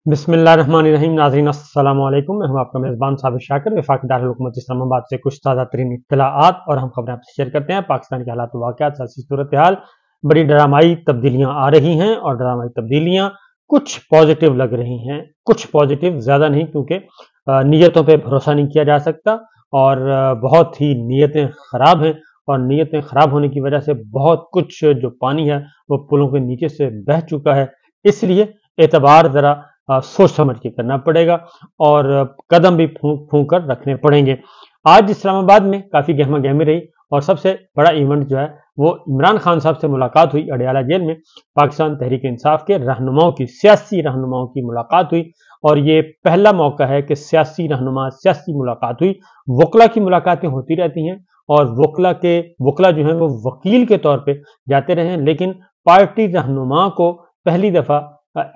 बिस्मिल्लाहिर्रहमानिर्रहीम। नाज़रीन अस्सलाम वालेकुम। मैं हूं आपका मेज़बान साबिर शाकिर। वफाकी दारुल हुकूमत इस्लामाबाद से कुछ ताज़ा तरीन इत्तलाआत और हम खबरें आपसे शेयर करते हैं। पाकिस्तान के हालात वाक़यात, सियासी सूरत हाल, बड़ी ड्रामाई तब्दीलियाँ आ रही हैं और ड्रामाई तब्दीलियाँ कुछ पॉजिटिव लग रही हैं, कुछ पॉजिटिव, ज़्यादा नहीं, क्योंकि नीयतों पर भरोसा नहीं किया जा सकता और बहुत ही नीयतें ख़राब हैं और नीयतें ख़राब होने की वजह से बहुत कुछ जो पानी है वो पुलों के नीचे से बह चुका है। इसलिए एतबार ज़रा सोच समझ के करना पड़ेगा और कदम भी फूंक फूंक कर रखने पड़ेंगे। आज इस्लामाबाद में काफ़ी गहमा गहमी रही और सबसे बड़ा इवेंट जो है वो इमरान खान साहब से मुलाकात हुई अडयाला जेल में। पाकिस्तान तहरीक इंसाफ के रहनुमाओं की, सियासी रहनुमाओं की मुलाकात हुई और ये पहला मौका है कि सियासी रहनुमा सियासी मुलाकात हुई। वकला की मुलाकातें होती रहती हैं और वकला जो हैं वो वकील के तौर पे जाते रहे हैं, लेकिन पार्टी रहनुमा को पहली दफ़ा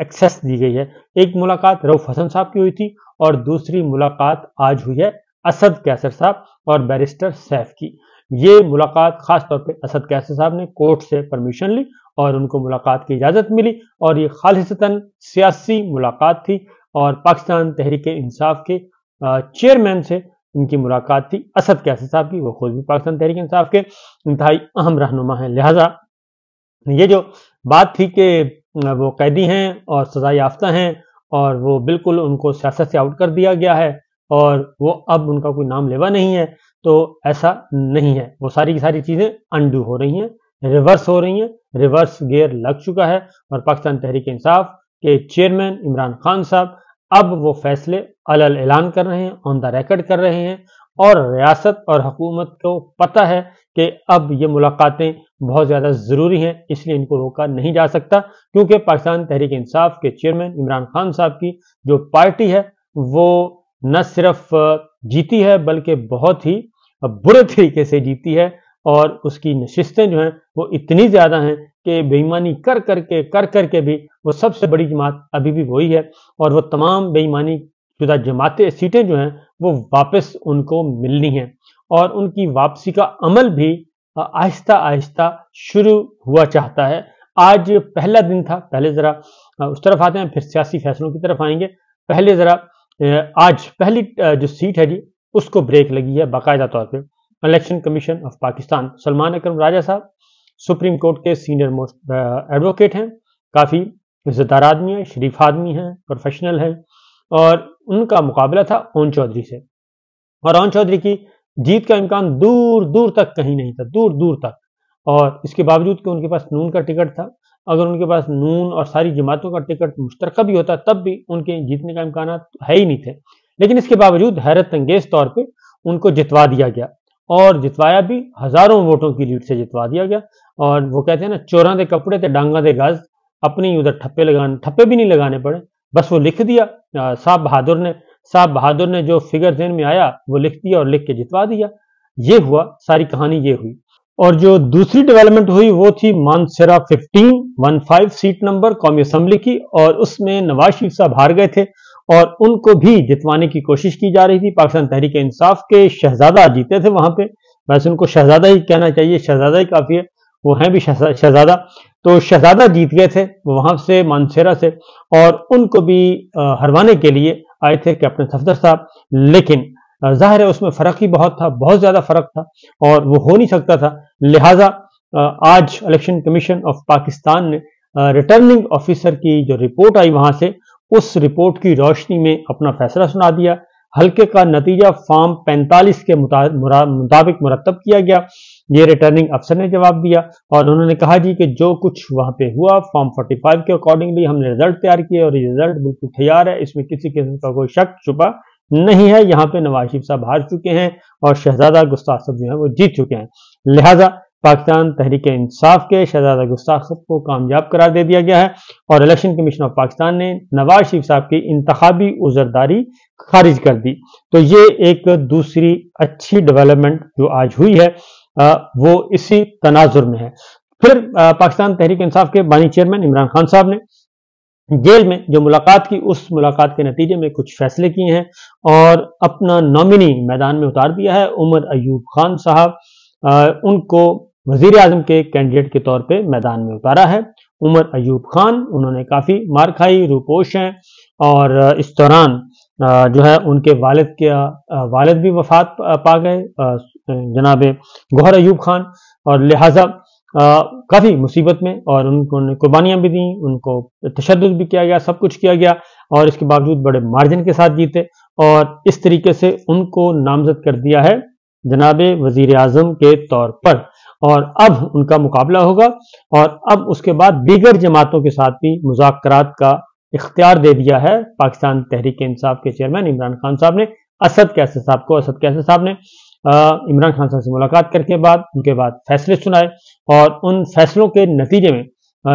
एक्सेस दी गई है। एक मुलाकात रऊफ हसन साहब की हुई थी और दूसरी मुलाकात आज हुई है असद कैसर साहब और बैरिस्टर सैफ की। ये मुलाकात खास तौर पे असद कैसर साहब ने कोर्ट से परमिशन ली और उनको मुलाकात की इजाज़त मिली और ये खालिसतन सियासी मुलाकात थी और पाकिस्तान तहरीक इंसाफ के चेयरमैन से उनकी मुलाकात थी, असद कैसर साहब की। वो खुद भी पाकिस्तान तहरीक इंसाफ के इंतहाई अहम रहनुमा हैं। लिहाजा ये जो बात थी कि वो कैदी हैं और सजा याफ्ता हैं और वो बिल्कुल उनको सियासत से आउट कर दिया गया है और वो अब उनका कोई नाम लेवा नहीं है, तो ऐसा नहीं है। वो सारी की सारी चीज़ें अनडू हो रही हैं, रिवर्स हो रही हैं, रिवर्स गियर लग चुका है और पाकिस्तान तहरीक इंसाफ के चेयरमैन इमरान खान साहब अब वो फैसले अलल ऐलान कर रहे हैं, ऑन द रिकॉर्ड कर रहे हैं और रियासत और हुकूमत को पता है कि अब ये मुलाकातें बहुत ज़्यादा ज़रूरी हैं, इसलिए इनको रोका नहीं जा सकता, क्योंकि पाकिस्तान तहरीक इंसाफ के चेयरमैन इमरान खान साहब की जो पार्टी है वो न सिर्फ जीती है बल्कि बहुत ही बुरे तरीके से जीती है और उसकी नशिस्तें जो हैं वो इतनी ज़्यादा हैं कि बेईमानी कर करके भी वो सबसे बड़ी जमात अभी भी वही है और वो तमाम बेईमानी शुदा जमातें, सीटें जो हैं वो वापस उनको मिलनी हैं और उनकी वापसी का अमल भी आहिस्ता आहिस्ता शुरू हुआ चाहता है। आज पहला दिन था, पहले ज़रा उस तरफ आते हैं, फिर सियासी फैसलों की तरफ आएंगे। पहले ज़रा आज पहली जो सीट है जी उसको ब्रेक लगी है बाकायदा तौर पे। Election commission of Pakistan, Salman Akram Raja साहब सुप्रीम कोर्ट के सीनियर मोस्ट एडवोकेट हैं, काफ़ी इज़्ज़तदार आदमी है, शरीफ आदमी हैं, प्रोफेशनल हैं और उनका मुकाबला था ओन चौधरी से और ओन चौधरी की जीत का इम्कान दूर दूर तक कहीं नहीं था, दूर दूर तक। और इसके बावजूद कि उनके पास नून का टिकट था, अगर उनके पास नून और सारी जमातों का टिकट मुश्तरका भी होता तब भी उनके जीतने का इम्कान है ही नहीं थे, लेकिन इसके बावजूद हैरत अंगेज तौर पे उनको जितवा दिया गया और जितवाया भी हज़ारों वोटों की लीड से जितवा दिया गया। और वो कहते हैं ना, चोरां दे कपड़े ते डांगा दे गज, अपनी उधर ठप्पे भी नहीं लगाने पड़े, बस वो लिख दिया। साहब बहादुर ने जो फिगर ज़हन में आया वो लिख दिया और लिख के जितवा दिया। ये हुआ, सारी कहानी ये हुई। और जो दूसरी डेवलपमेंट हुई वो थी मानसरा 15 सीट नंबर कौमी असम्बली की और उसमें नवाज शरीफ साहब हार गए थे और उनको भी जितवाने की कोशिश की जा रही थी। पाकिस्तान तहरीक इंसाफ के शहजादा जीते थे वहां पे, वैसे उनको शहजादा ही कहना चाहिए, शहजादा ही काफ़ी है, वो हैं भी शहजादा। तो शहजादा जीत गए थे वहां से, मानसेरा से, और उनको भी हरवाने के लिए आए थे कैप्टन सफदर साहब, लेकिन जाहिर है उसमें फ़र्क ही बहुत था, बहुत ज़्यादा फ़र्क था और वो हो नहीं सकता था। लिहाजा आज इलेक्शन कमीशन ऑफ पाकिस्तान ने रिटर्निंग ऑफिसर की जो रिपोर्ट आई वहां से, उस रिपोर्ट की रोशनी में अपना फैसला सुना दिया। हल्के का नतीजा फॉर्म 45 के मुताबिक मुरतब किया गया। ये रिटर्निंग अफसर ने जवाब दिया और उन्होंने कहा जी कि जो कुछ वहां पे हुआ फॉर्म 45 के अकॉर्डिंगली हमने रिजल्ट तैयार किए और ये रिजल्ट बिल्कुल तैयार है, इसमें किसी किस्म का कोई शक शुबा नहीं है। यहाँ पे नवाज शरीफ साहब हार चुके हैं और शहजादा गुस्ताख साहब जो है वो जीत चुके हैं। लिहाजा पाकिस्तान तहरीक इंसाफ के शहजादा गुस्ताख साहब को कामयाब करार दे दिया गया है और इलेक्शन कमीशन ऑफ पाकिस्तान ने नवाज शरीफ साहब की इंतखाबी उज़रदारी खारिज कर दी। तो ये एक दूसरी अच्छी डेवलपमेंट जो आज हुई है वो इसी तनाजुर में है। फिर पाकिस्तान तहरीक इंसाफ के बानी चेयरमैन इमरान खान साहब ने जेल में जो मुलाकात की, उस मुलाकात के नतीजे में कुछ फैसले किए हैं और अपना नॉमिनी मैदान में उतार दिया है। उमर अयूब खान साहब, उनको वजीर आजम के कैंडिडेट के तौर पे मैदान में उतारा है। उमर अयूब खान, उन्होंने काफ़ी मार खाई, रूपोश हैं, और इस दौरान जो है उनके वालिद भी वफात पा गए, जनाब गौहर अयूब खान, और लिहाजा काफ़ी मुसीबत में, और उन्होंने कुर्बानियाँ भी दी, उनको तशद्दुद भी किया गया, सब कुछ किया गया, और इसके बावजूद बड़े मार्जिन के साथ जीते, और इस तरीके से उनको नामजद कर दिया है जनाब वजीर आजम के तौर पर। और अब उनका मुकाबला होगा, और अब उसके बाद दीगर जमातों के साथ भी मुज़ाकरात का इख्तियार दे दिया है पाकिस्तान तहरीक इंसाफ के चेयरमैन इमरान खान साहब ने असद कैसर साहब को। असद कैसर साहब ने इमरान खान साहब से मुलाकात करके बाद उनके बाद फैसले सुनाए, और उन फैसलों के नतीजे में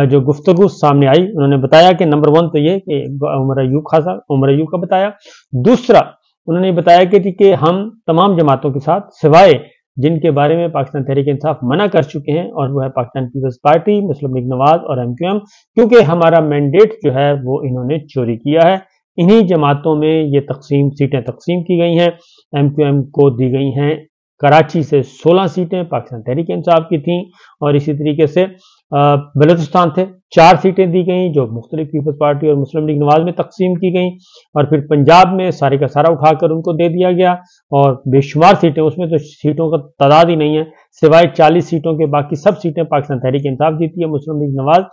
जो गुफ्तगू सामने आई, उन्होंने बताया कि नंबर 1 तो ये कि उमर अयूब का बताया। दूसरा, उन्होंने बताया कि हम तमाम जमातों के साथ, सिवाय जिनके बारे में पाकिस्तान तहरीक इंसाफ मना कर चुके हैं, और वो है पाकिस्तान पीपल्स पार्टी, मुस्लिम लीग नवाज और MQM, क्योंकि हमारा मैंडेट जो है वो इन्होंने चोरी किया है। इन्हीं जमातों में ये सीटें तकसीम की गई हैं। MQM को दी गई हैं कराची से 16 सीटें पाकिस्तान तहरीक इंसाफ की थीं, और इसी तरीके से बलूचिस्तान थे 4 सीटें दी गई जो मुख्तलिफ पीपल्स पार्टी और मुस्लिम लीग नवाज में तकसीम की गई, और फिर पंजाब में सारे का सारा उठाकर उनको दे दिया गया, और बेशुमार सीटें, उसमें तो सीटों का तादाद ही नहीं है, सिवाय 40 सीटों के बाकी सब सीटें पाकिस्तान तहरीक इंसाफ जीती है मुस्लिम लीग नवाज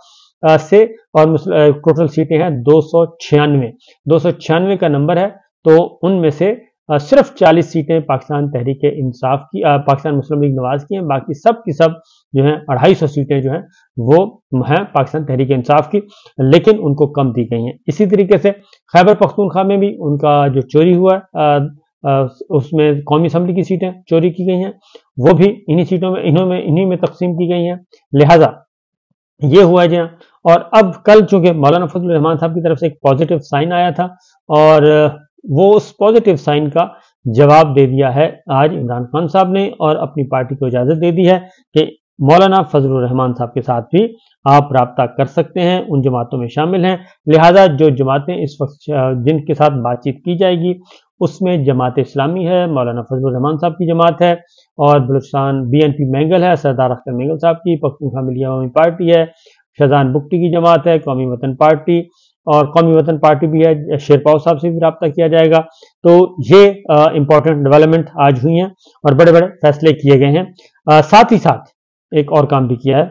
से, और टोटल सीटें हैं 296 का नंबर है। तो उनमें से सिर्फ 40 सीटें पाकिस्तान तहरीक इंसाफ की, पाकिस्तान मुस्लिम लीग नवाज की हैं, बाकी सब की सब जो हैं 250 सीटें जो हैं वो हैं पाकिस्तान तहरीक इंसाफ की, लेकिन उनको कम दी गई हैं। इसी तरीके से खैबर पख्तूनख्वा में भी उनका जो चोरी हुआ, उसमें कौमी असम्बली की सीटें चोरी की गई हैं, वो भी इन्हीं में तकसीम की गई हैं। लिहाजा ये हुआ जी। और अब कल चूंकि मौलाना फजलुर रहमान साहब की तरफ से एक पॉजिटिव साइन आया था, और वो उस पॉजिटिव साइन का जवाब दे दिया है आज इमरान खान साहब ने, और अपनी पार्टी को इजाज़त दे दी है कि मौलाना फजलुर रहमान साहब के साथ भी आप राब्ता कर सकते हैं, उन जमातों में शामिल हैं। लिहाजा जो जमातें इस वक्त जिनके साथ बातचीत की जाएगी उसमें जमात इस्लामी है, मौलाना फजलुर रहमान साहब की जमात है, और बलूचिस्तान BNP मैंगल है, सरदार अख्तर मैंगल साहब की, पख्तूनख्वा मिली अवामी पार्टी है, शहजान बुगटी की जमात है, कौमी वतन पार्टी, और कौमी वतन पार्टी भी है, शेरपाव साहब से भी रब्ता किया जाएगा। तो ये इंपॉर्टेंट डेवलपमेंट आज हुई हैं, और बड़े बड़े फैसले किए गए हैं। साथ ही साथ एक और काम भी किया है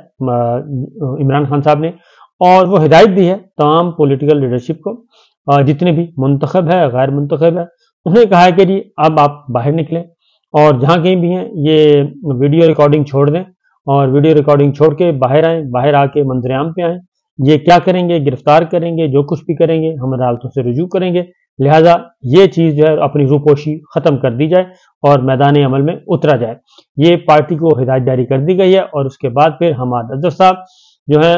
इमरान खान साहब ने, और वो हिदायत दी है तमाम पॉलिटिकल लीडरशिप को, जितने भी मुंतखब है गैर मुंतखब है, उन्हें कहा है कि जी अब आप बाहर निकलें, और जहाँ कहीं भी हैं ये वीडियो रिकॉर्डिंग छोड़ दें, और वीडियो रिकॉर्डिंग छोड़ के बाहर आएँ, बाहर आके मंजर-ए-आम पे आएँ। ये क्या करेंगे, गिरफ्तार करेंगे, जो कुछ भी करेंगे हम अदालतों से रुजू करेंगे। लिहाजा ये चीज़ जो है अपनी रूपोशी ख़त्म कर दी जाए और मैदान अमल में उतरा जाए। ये पार्टी को हिदायत जारी कर दी गई है, और उसके बाद फिर हमाद अजहर साहब जो है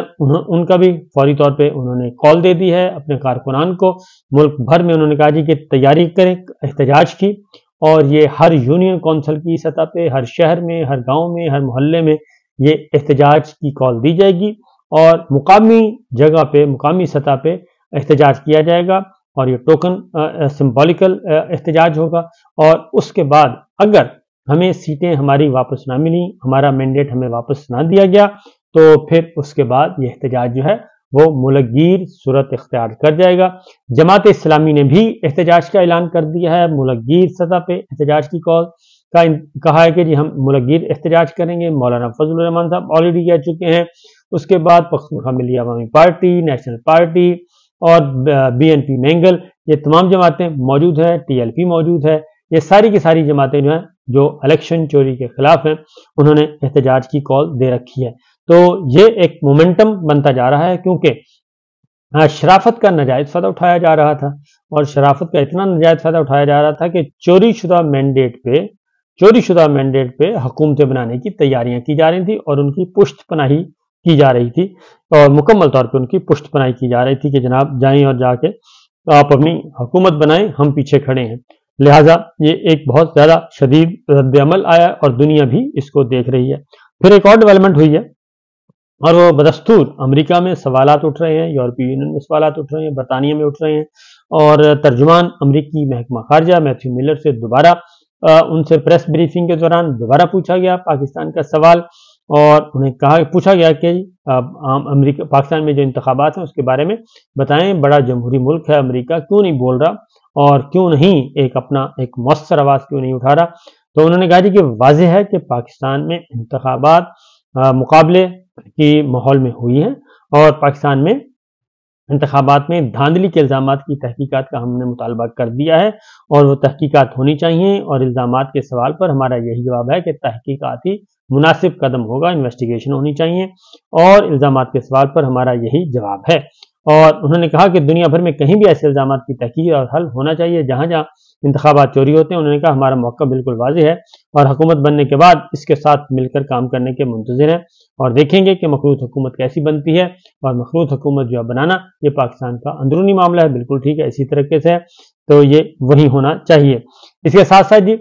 उनका भी फौरी तौर पे उन्होंने कॉल दे दी है अपने कारकुनान को। मुल्क भर में उन्होंने कहा जी कि तैयारी करें एहतजाज की, और ये हर यूनियन कौंसिल की सतह पे, हर शहर में, हर गाँव में, हर मोहल्ले में ये एहतजाज की कॉल दी जाएगी, और मुकामी जगह पे, मुकामी सतह पे एहतजाज किया जाएगा, और ये टोकन सिंबॉलिकल एहतजाज होगा। और उसके बाद अगर हमें सीटें हमारी वापस ना मिली, हमारा मैंडेट हमें वापस ना दिया गया, तो फिर उसके बाद ये एहतजाज जो है वो मुल्कगीर सूरत इख्तियार कर जाएगा। जमात इस्लामी ने भी एहतजाज का ऐलान कर दिया है, मुल्कगीर सतह पे एहतजाज की कॉल का कहा है कि जी हम मुल्कगीर एहतजाज करेंगे। मौलाना फजलुर रहमान साहब ऑलरेडी कह चुके हैं। उसके बाद पख्तूनख्वा मिली अवामी पार्टी, नेशनल पार्टी और BNP मैंगल, ये तमाम जमातें मौजूद हैं, TLP मौजूद है। ये सारी की सारी जमातें जो हैं जो इलेक्शन चोरी के खिलाफ हैं, उन्होंने एहतजाज की कॉल दे रखी है। तो ये एक मोमेंटम बनता जा रहा है, क्योंकि शराफत का नाजायज फ़ायदा उठाया जा रहा था, और शराफत का इतना नाजायज फ़ायदा उठाया जा रहा था कि चोरी शुदा मैंडेट पे हुकूमतें बनाने की तैयारियां की जा रही थी, और उनकी पुष्टपनाही की जा रही थी, और मुकम्मल तौर पे उनकी पुष्टपनाही की जा रही थी कि जनाब जाएं और जाके आप अपनी हुकूमत बनाएं, हम पीछे खड़े हैं। लिहाजा ये एक बहुत ज़्यादा शदीद रद्द-ए-अमल आया, और दुनिया भी इसको देख रही है। फिर एक और डेवलपमेंट हुई है, और वो बदस्तूर अमेरिका में सवालात उठ रहे हैं, यूरोपीय यूनियन में सवालात उठ रहे हैं, बरतानिया में उठ रहे हैं, और तर्जुमान अमरीकी महकमा खारजा मैथ्यू मिलर से दोबारा उनसे प्रेस ब्रीफिंग के दौरान दोबारा पूछा गया पाकिस्तान का सवाल, اور انہیں پوچھا گیا کہ امریکہ پاکستان میں جو انتخابات ہیں اس کے بارے میں بتائیں، بڑا جمہوری ملک ہے امریکہ، کیوں نہیں بول رہا اور کیوں نہیں اپنا ایک مؤثر آواز کیوں نہیں اٹھا رہا؟ تو انہوں نے کہا جی کہ واضح ہے کہ پاکستان میں انتخابات مقابلے کی ماحول میں ہوئی ہیں، اور پاکستان میں انتخابات میں دھاندلی کے الزامات کی تحقیقات کا ہم نے مطالبہ کر دیا ہے، اور وہ تحقیقات ہونی چاہیے، اور الزامات کے سوال پر ہمارا یہی جواب ہے کہ تحقیقات ہی مناسب قدم ہوگا، انویسٹیگیشن ہونی چاہیے، اور الزامات کے سوال پر ہمارا یہی جواب ہے۔ اور انہوں نے کہا کہ دنیا بھر میں کہیں بھی ایسے الزامات کی تحقیق اور حل ہونا چاہیے جہاں جہاں انتخابات چوری ہوتے ہیں۔ انہوں نے کہا ہمارا موقع بالکل واضح ہے، اور حکومت بننے کے بعد اس کے ساتھ مل کر کام کرنے کے منتظر ہیں، اور دیکھیں گے کہ مخلوط حکومت کیسی بنتی ہے، اور مخلوط حکومت جو ہے بنانا یہ پاکستان کا اندرونی معاملہ ہے، بالکل ٹھیک ہے، اسی طریقے سے ہے، تو یہ وہی ہونا چاہیے۔ اس کے ساتھ ساتھ جی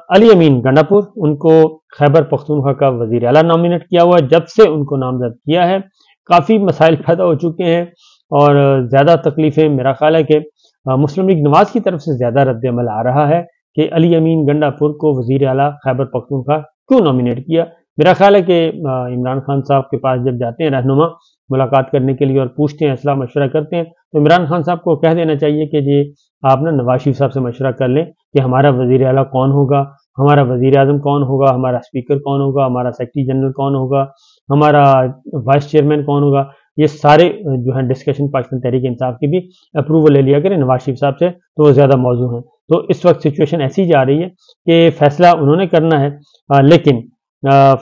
علی امین گنڈاپور، ان کو خیبر پختونخوا کا وزیر اعلیٰ نامینیٹ کیا ہوا ہے۔ جب سے ان کو نامزد کیا ہے کافی مسائل پیدا ہو چکے ہیں، اور زیادہ تکلیفیں، میرا خیال ہے کہ مسلم لیگ نواز کی طرف سے زیادہ رد عمل آ رہا ہے کہ علی امین گنڈاپور کو وزیر اعلیٰ خیبر پختونخوا کیوں نامینیٹ کیا۔ میرا خیال ہے کہ عمران خان صاحب کے پاس جب جاتے ہیں رہنما ملاقات کرنے کے لیے اور پوچھتے ہیں، اصلاح مشورہ کرتے ہیں، تو عمران خان صاحب کو کہہ دینا چاہیے کہ جی آپ نواز شریف صاحب سے مشورہ کر لیں کہ ہمارا وزیر اعلیٰ کون ہوگا، ہمارا وزیر اعظم کون ہوگا، ہمارا اسپیکر کون ہوگا، ہمارا سیکرٹری جنرل کون ہوگا، ہمارا وائس چیئرمین کون ہوگا۔ یہ سارے جو ہیں ڈسکشن پاکستان تحریک انصاف کی بھی اپروول لے لیا کریں نواز شریف صاحب سے، تو وہ زیادہ موزوں ہیں۔ تو اس وقت سچویشن ایسی جا رہی ہے کہ فیصلہ انہوں نے کرنا ہے، لیکن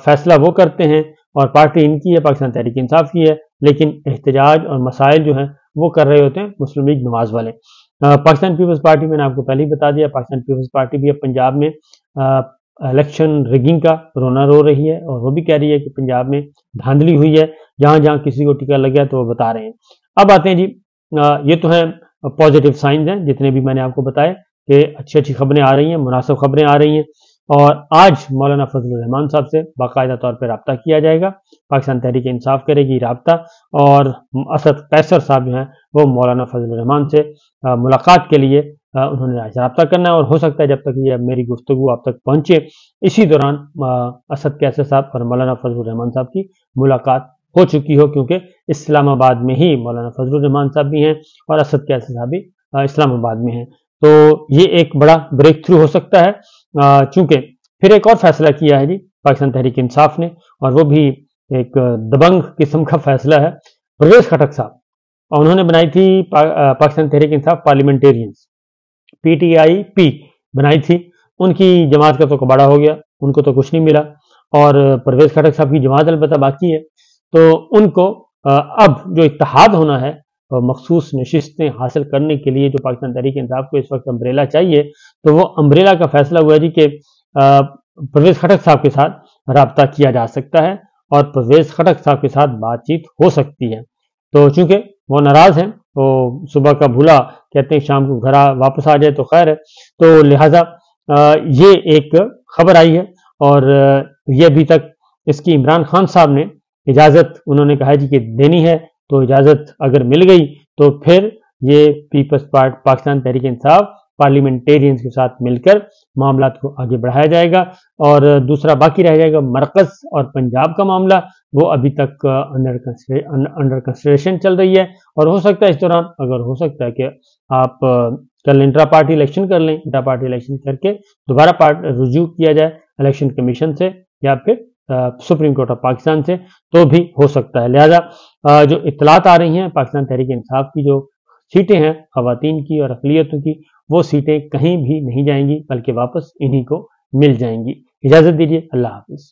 فیصلہ وہ کرتے ہیں، اور پارٹی ان کی ہے، پاکستان تحریک انصاف کی ہے، لیکن احتجاج اور مسائل جو ہیں وہ کر رہے ہوتے ہیں مسلم لیگ نواز والے۔ پاکستان پیپلز پارٹی میں نے آپ کو پہلے ہی بتا دیا، پاکستان پیپلز پارٹی بھی اب پنجاب میں الیکشن ریگنگ کا رونا رو رہی ہے، اور وہ بھی کہہ رہی ہے کہ پنجاب میں دھاندلی ہوئی ہے، جہاں جہاں کسی کو ٹکا لگ گیا تو وہ بتا رہے ہیں۔ اب آتے ہیں جی، یہ تو ہیں پازیٹیو سائنز ہیں جتنے بھی میں نے آپ کو بتائے کہ اچھی اچھی خبریں آ رہی ہیں، مناسب خبریں آ رہی ہیں، اور آج مولانا فضل الرحمان صاحب سے باقاعدہ طور پہ رابطہ کیا جائے گا، پاکستان تحریک انصاف کرے گی رابطہ، اور اسد قیصر صاحب جو ہیں وہ مولانا فضل الرحمان سے ملاقات کے لیے انہوں نے آج رابطہ کرنا ہے، اور ہو سکتا ہے جب تک یہ میری گفتگو آپ تک پہنچے اسی دوران اسد قیصر صاحب اور مولانا فضل الرحمان صاحب کی ملاقات ہو چکی ہو، کیونکہ اسلام آباد میں ہی مولانا فضل الرحمان صاحب بھی ہیں اور اسد قیصر صاحب بھی اسلام آباد میں ہیں، تو یہ ایک بڑا بریک تھرو ہو سکتا ہے۔ چونکہ پھر ایک اور فیصلہ کیا ہے جی پاکستان تحریک انصاف نے، اور وہ بھی ایک دبنگ قسم کا فیصلہ ہے۔ پرویز خٹک صاحب، اور انہوں نے بنائی تھی پاکستان تحریک انصاف پارلیمنٹیرینز، PTIP بنائی تھی، ان کی جماعت کا تو کباڑہ ہو گیا، ان کو تو کچھ نہیں ملا، اور پرویز خٹک صاحب کی جماعت البتہ باقی ہے، تو ان کو اب جو اتحاد ہونا ہے مخصوص نشستیں حاصل کرنے کے لیے جو پاکستان تحریک انصاف کو اس وقت امبریلا چاہیے، تو وہ امبریلا کا فیصلہ ہوا جی کہ پرویز خٹک صاحب کے ساتھ رابطہ کیا جا سکتا ہے، اور پرویز خٹک صاحب کے ساتھ بات چیت ہو سکتی ہے۔ تو چونکہ وہ ناراض ہیں، وہ صبح کا بھولا کہتے ہیں شام کو گھر واپس آ جائے تو خیر ہے، تو لہٰذا یہ ایک خبر آئی ہے، اور یہ ابھی تک اس کی عمران خان صاحب نے اجازت انہوں نے کہا جی کہ دینی ہے، تو اجازت اگر مل گئی تو پھر یہ Peoples party Pakistan Tehreek Insaf parliamentarians کے ساتھ مل کر معاملات کو آگے بڑھایا جائے گا، اور دوسرا باقی رہ جائے گا مرکز اور پنجاب کا معاملہ، وہ ابھی تک انڈر کنسیڈریشن چل رہی ہے، اور ہو سکتا ہے اس دوران اگر ہو سکتا ہے کہ آپ کل انٹرا پارٹی الیکشن کر لیں، انٹرا پارٹی الیکشن کر کے دوبارہ رجوع کیا جائے الیکشن کمیشن سے یا پھر سپریم کورٹ آف پاکستان سے، تو بھی ہو سکتا ہے۔ لہذا جو اطلاعات آ رہی ہیں پاکستان تحریک انصاف کی جو سیٹیں ہیں خواتین کی اور اقلیتوں کی، وہ سیٹیں کہیں بھی نہیں جائیں گی بلکہ واپس انہی کو مل جائیں گی۔ اجازت دیجیے، اللہ حافظ۔